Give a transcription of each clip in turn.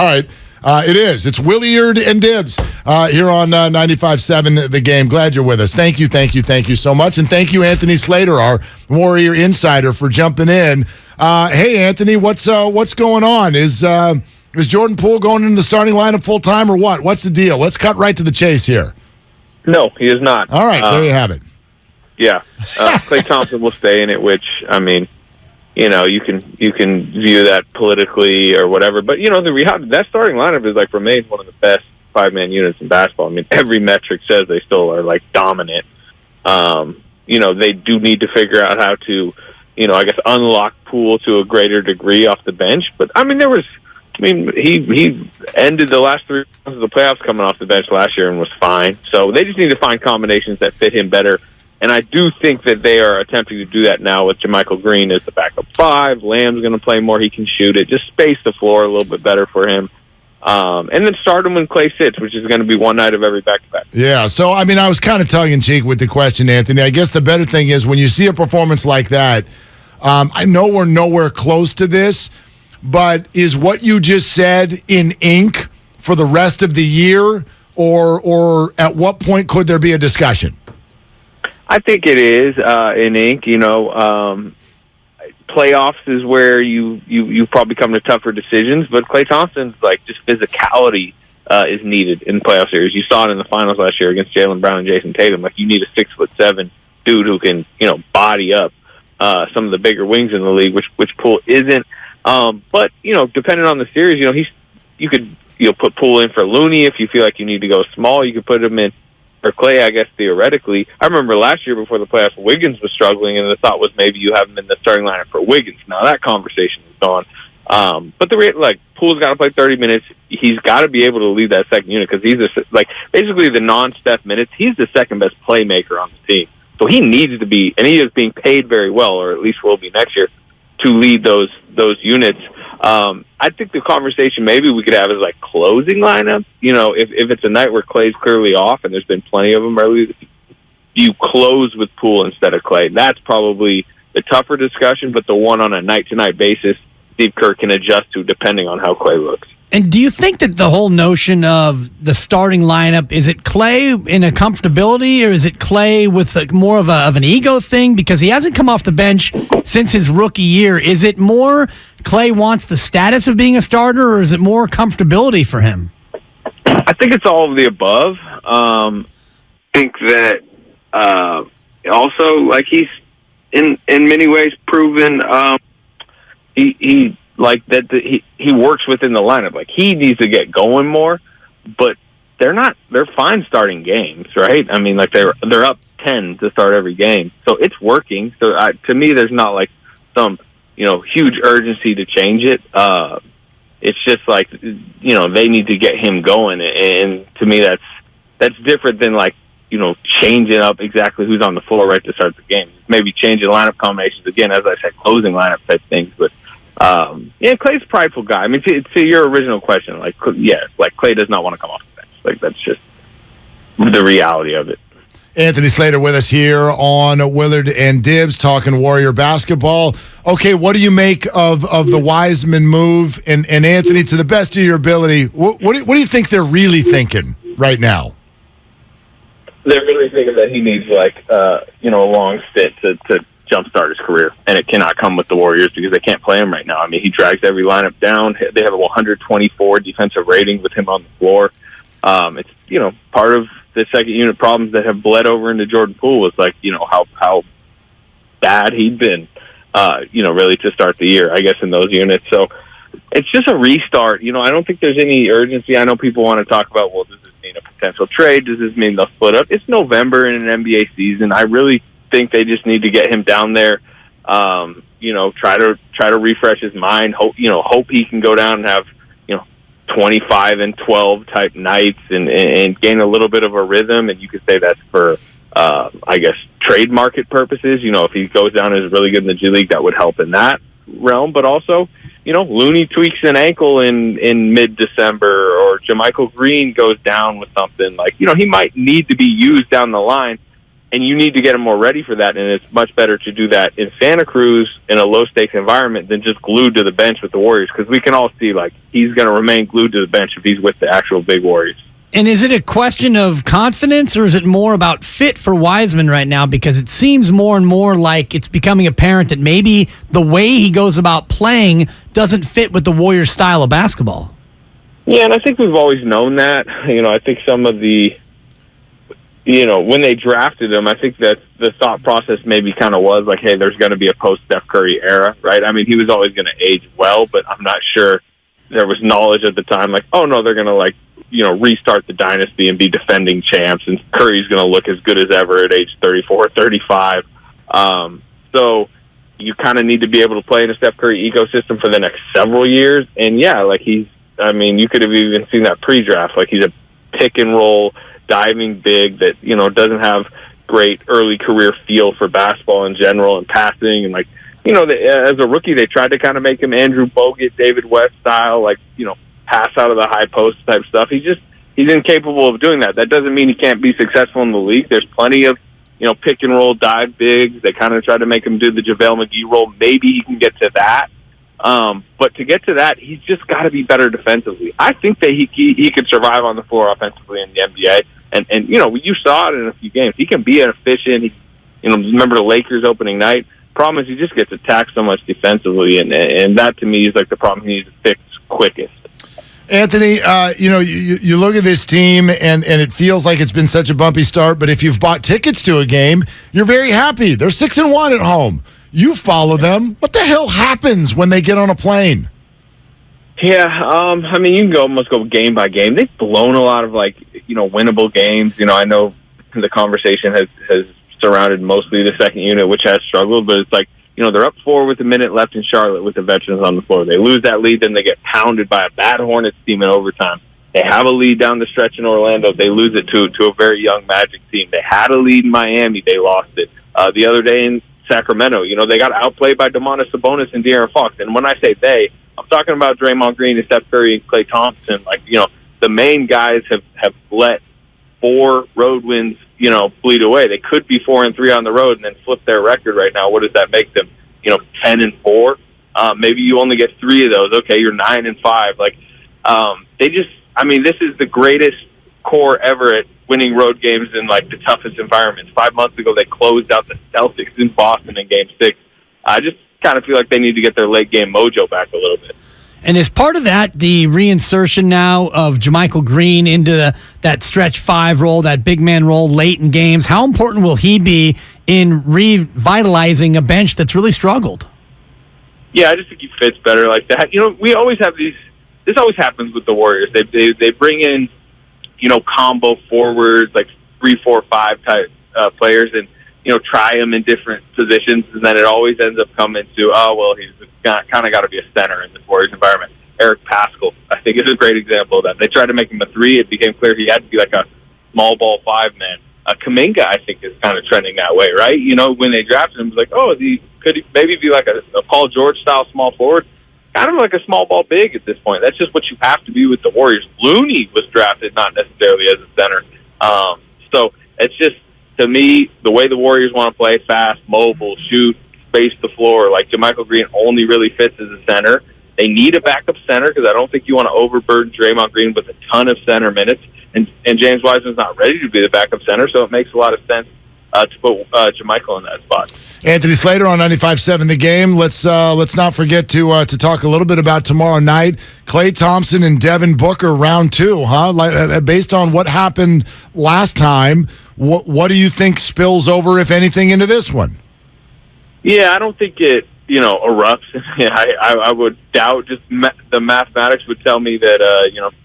All right. It is. It's Willard and Dibs here on 95.7 The Game. Glad you're with us. Thank you so much. And thank you, Anthony Slater, our Warrior Insider, for jumping in. Hey, Anthony, what's going on? Is Jordan Poole going into the starting lineup full-time or what? What's the deal? Let's cut right to the chase here. No, he is not. All right, there you have it. Yeah. Klay Thompson will stay in it, which, I mean, you can view that politically or whatever. But, the reality, that starting lineup is, remains one of the best five-man units in basketball. I mean, every metric says they still are, dominant. They do need to figure out how to, unlock Poole to a greater degree off the bench. But, he ended the last 3 rounds of the playoffs coming off the bench last year and was fine. So they just need to find combinations that fit him better. And I do think that they are attempting to do that now with JaMychal Green as the backup 5. Lamb's going to play more. He can shoot it. Just space the floor a little bit better for him. And then start him when Klay sits, which is going to be one night of every back-to-back. Yeah, so, I was kind of tongue-in-cheek with the question, Anthony. I guess the better thing is when you see a performance like that, I know we're nowhere close to this, but is what you just said in ink for the rest of the year, or at what point could there be a discussion? I think it is in ink. Playoffs is where you probably come to tougher decisions. But Klay Thompson's just physicality is needed in playoff series. You saw it in the finals last year against Jaylen Brown and Jason Tatum. You need a 6'7" dude who can body up some of the bigger wings in the league, which Poole isn't. But depending on the series, you could put Poole in for Looney if you feel like you need to go small. You could put him in for Klay, I guess, theoretically. I remember last year before the playoffs, Wiggins was struggling, and the thought was maybe you have him in the starting lineup for Wiggins. Now that conversation is gone. But Poole's got to play 30 minutes. He's got to be able to lead that second unit because he's basically the non-Steph minutes. He's the second best playmaker on the team. So he needs to be, and he is being paid very well, or at least will be next year, to lead those units. I think the conversation maybe we could have is closing lineup. If it's a night where Klay's clearly off, and there's been plenty of them early, you close with Poole instead of Klay. That's probably the tougher discussion, but the one on a night-to-night basis Steve Kerr can adjust to depending on how Klay looks. And do you think that the whole notion of the starting lineup, is it Klay in a comfortability, or is it Klay with more of an ego thing? Because he hasn't come off the bench since his rookie year. Is it more Klay wants the status of being a starter, or is it more comfortability for him? I think it's all of the above. I think that also, he's in many ways proven he works within the lineup. He needs to get going more, but they're fine starting games, right? They're up 10 to start every game. So it's working. So to me, there's not some, huge urgency to change it. It's just they need to get him going. And to me, that's different than changing up exactly who's on the floor right to start the game. Maybe changing lineup combinations again, as I said, closing lineup type things, but Klay's a prideful guy. To your original question, Klay does not want to come off the bench. That's just the reality of it. Anthony Slater with us here on Willard and Dibs, talking Warrior basketball. Okay, what do you make of the Wiseman move? And Anthony, to the best of your ability, what do you think they're really thinking right now? They're really thinking that he needs a long stint to jumpstart his career, and it cannot come with the Warriors because they can't play him right now. He drags every lineup down. They have a 124 defensive rating with him on the floor. It's part of the second unit problems that have bled over into Jordan Poole was how bad he'd been really to start the year, I guess, in those units. So it's just a restart. I don't think there's any urgency. I know people want to talk about, well, does this mean a potential trade? Does this mean they'll split up? It's November in an NBA season. I really think they just need to get him down there, try to refresh his mind, hope he can go down and have 25 and 12 type nights and gain a little bit of a rhythm. And you could say that's for I guess trade market purposes. If he goes down and is really good in the G League, that would help in that realm. But also, Looney tweaks an ankle in mid-December, or JaMychal Green goes down with something, he might need to be used down the line. and you need to get him more ready for that, and it's much better to do that in Santa Cruz in a low-stakes environment than just glued to the bench with the Warriors, because we can all see, like, he's going to remain glued to the bench if he's with the actual big Warriors. And is it a question of confidence, or is it more about fit for Wiseman right now? Because it seems more and more like it's becoming apparent that maybe the way he goes about playing doesn't fit with the Warriors' style of basketball. Yeah, and I think we've always known that. I think some of the, when they drafted him, I think that the thought process maybe kind of was like, hey, there's going to be a post-Steph Curry era, right? I mean, he was always going to age well, but I'm not sure there was knowledge at the time like, oh, no, they're going to, restart the dynasty and be defending champs, and Curry's going to look as good as ever at age 34, 35. So you kind of need to be able to play in a Steph Curry ecosystem for the next several years. And, yeah, you could have even seen that pre-draft. Like, he's a pick-and-roll diving big that, doesn't have great early career feel for basketball in general and passing. And, as a rookie, they tried to kind of make him Andrew Bogut, David West style, pass out of the high post type stuff. He's incapable of doing that. That doesn't mean he can't be successful in the league. There's plenty of, pick and roll dive bigs. They kind of tried to make him do the JaVale McGee role. Maybe he can get to that. But to get to that, he's just got to be better defensively. I think that he could survive on the floor offensively in the NBA. And you saw it in a few games. He can be efficient. Remember the Lakers opening night? Problem is he just gets attacked so much defensively, and that to me is like the problem he needs to fix quickest. Anthony, you look at this team, and it feels like it's been such a bumpy start, but if you've bought tickets to a game, you're very happy. They're 6-1 at home. You follow them. What the hell happens when they get on a plane? Yeah, you can almost go game by game. They've blown a lot of, winnable games. I know the conversation has surrounded mostly the second unit, which has struggled, but it's like, they're up 4 with a minute left in Charlotte with the veterans on the floor. They lose that lead, then they get pounded by a bad Hornets team in overtime. They have a lead down the stretch in Orlando. They lose it to a very young Magic team. They had a lead in Miami. They lost it. The other day in Sacramento, they got outplayed by Domantas Sabonis and De'Aaron Fox. And when I say they, I'm talking about Draymond Green and Steph Curry and Klay Thompson. The main guys have let 4 road wins, bleed away. They could be 4-3 on the road and then flip their record right now. What does that make them? 10-4. Maybe you only get 3 of those. Okay, you're 9-5. This is the greatest core ever at winning road games in the toughest environments. 5 months ago, they closed out the Celtics in Boston in Game 6. I just kind of feel like they need to get their late game mojo back a little bit. And as part of that, the reinsertion now of JaMychal Green into that stretch 5 role, that big man role late in games, how important will he be in revitalizing a bench that's really struggled? Yeah, I just think he fits better like that. We always have these. This always happens with the Warriors. They bring in, combo forwards like 3, 4, 5 type players, and try them in different positions, and then it always ends up coming to he's kind of got to be a center in this Warriors environment. Eric Paschall, I think, is a great example of that. They tried to make him a 3. It became clear he had to be like a small ball 5 man. Kuminga, I think, is kind of trending that way, right? When they drafted him, it was like, could he maybe be like a Paul George style small forward? Kind of like a small ball big at this point. That's just what you have to be with the Warriors. Looney was drafted not necessarily as a center. So it's just, to me, the way the Warriors want to play, fast, mobile, shoot, space the floor, JaMychal Green only really fits as a center. They need a backup center because I don't think you want to overburden Draymond Green with a ton of center minutes. And James Wiseman's not ready to be the backup center, so it makes a lot of sense to put JaMychal in that spot. Anthony Slater on 95.7 The Game. Let's not forget to talk a little bit about tomorrow night. Klay Thompson and Devin Booker, round 2, huh? Based on what happened last time, what do you think spills over, if anything, into this one? Yeah, I don't think it, erupts. I would doubt. Just the mathematics would tell me that,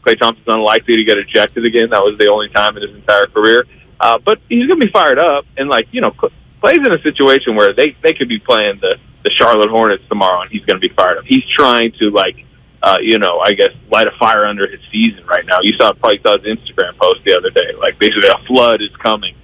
Klay Thompson's unlikely to get ejected again. That was the only time in his entire career. But he's going to be fired up. And, Klay's in a situation where they could be playing the Charlotte Hornets tomorrow, and he's going to be fired up. He's trying to, I guess, light a fire under his season right now. You probably saw his Instagram post the other day. Basically, a flood is coming.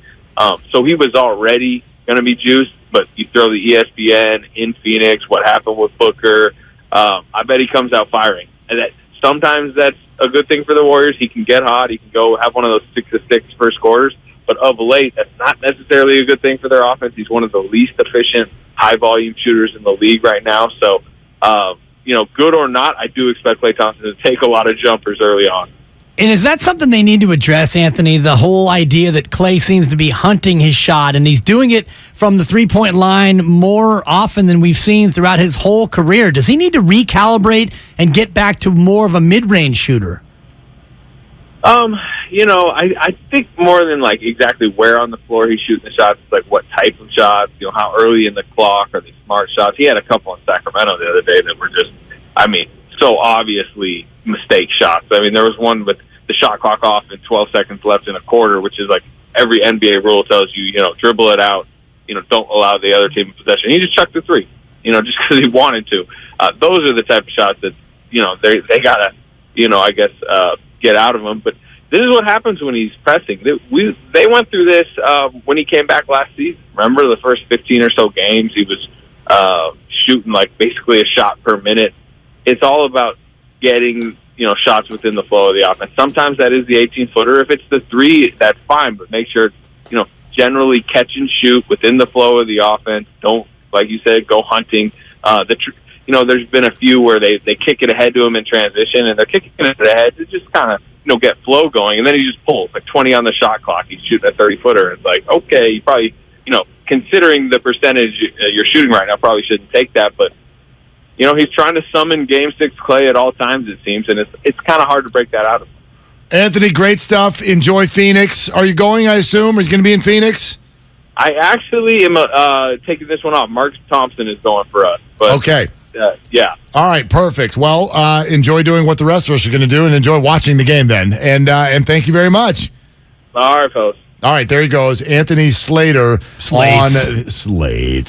So he was already going to be juiced, but you throw the ESPN in Phoenix, what happened with Booker, I bet he comes out firing. And sometimes that's a good thing for the Warriors. He can get hot. He can go have one of those 6-6 first quarters. but of late, that's not necessarily a good thing for their offense. He's one of the least efficient, high-volume shooters in the league right now. So, good or not, I do expect Klay Thompson to take a lot of jumpers early on. And is that something they need to address, Anthony? The whole idea that Klay seems to be hunting his shot, and he's doing it from the three-point line more often than we've seen throughout his whole career. Does he need to recalibrate and get back to more of a mid-range shooter? I think more than like exactly where on the floor he's shooting the shots, it's like what type of shots, how early in the clock are they smart shots. He had a couple in Sacramento the other day that were just, so obviously mistake shots. There was one with the shot clock off and 12 seconds left in a quarter, which is like every NBA rule tells you, dribble it out, don't allow the other team in possession. He just chucked the three, just because he wanted to. Those are the type of shots that, they got to, get out of him. But this is what happens when he's pressing. They went through this when he came back last season. Remember the first 15 or so games, he was shooting like basically a shot per minute. It's all about getting shots within the flow of the offense. Sometimes that is the 18-footer. If it's the three, that's fine, but make sure generally catch and shoot within the flow of the offense. Don't, like you said, go hunting. There's been a few where they kick it ahead to him in transition, and they're kicking it ahead to just kind of get flow going, and then he just pulls like 20 on the shot clock. He's shooting a 30-footer. It's like, okay, you probably considering the percentage you're shooting right now, probably shouldn't take that, but he's trying to summon Game 6 Klay at all times, it seems, and it's kind of hard to break that out of him. Anthony, great stuff. Enjoy Phoenix. Are you going, I assume? Are you going to be in Phoenix? I actually am taking this one off. Mark Thompson is going for us. But, okay. Yeah. All right, perfect. Well, enjoy doing what the rest of us are going to do and enjoy watching the game then. And thank you very much. All right, fellas. All right, there he goes. Anthony Slater Slates. on Slates.